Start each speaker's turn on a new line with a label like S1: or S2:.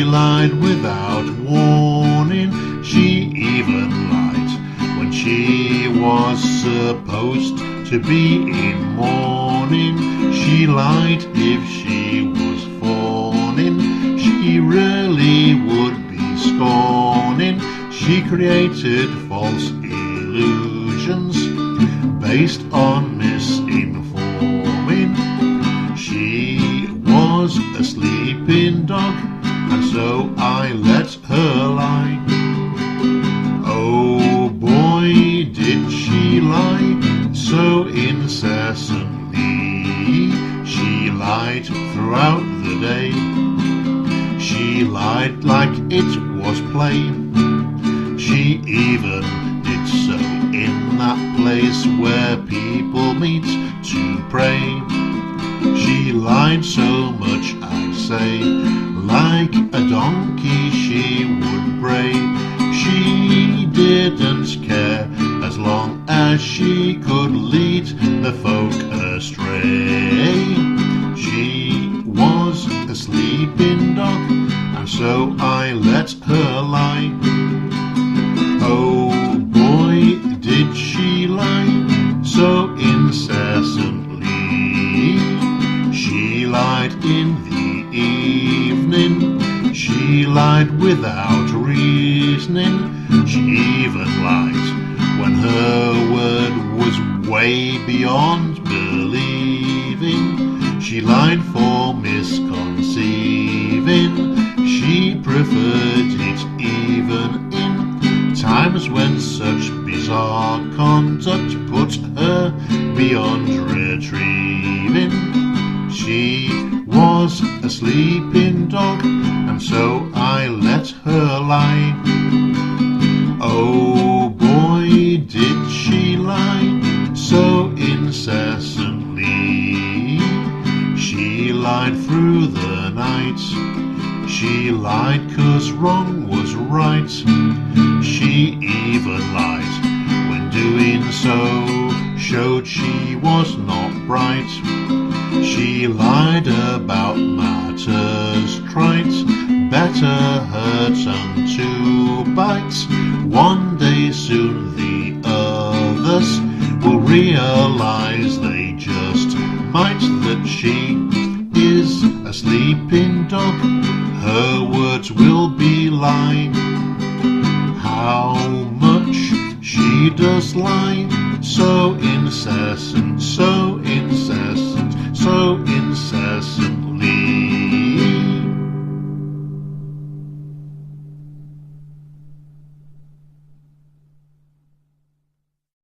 S1: lied without warning. She even lied when she was supposed to be in mourning. She lied if she was fawning. She really would be scorning. She created false illusions based on misinforming. She was a sleeping dog, and so I let her lie. Oh boy, did she lie so incessantly. She lied throughout the day. She lied like it was play. She even did so in that place where people meet to pray. She lied so much, I'd say, like a donkey she would bray. She didn't care as long as she could lead the folk astray. She was a sleeping dog, and so I let her lie. Oh boy, did she lie so incessantly. She lied in the evening. She lied without reasoning. She even lied when her word was way beyond believing. She lied for misconceiving. She preferred it even in times when such bizarre conduct put her beyond retrieving. She was a sleeping dog, and so I let her lie. Oh boy, did she lie so incessantly. She lied through the night. She lied 'cause wrong was right. She even lied when doing so showed she was not bright. She lied about matters trite. Better her tongue to bite. One day soon the others will realize they just might that she is a sleeping dog. Her words will be lie. How much she does lie, so incessant, so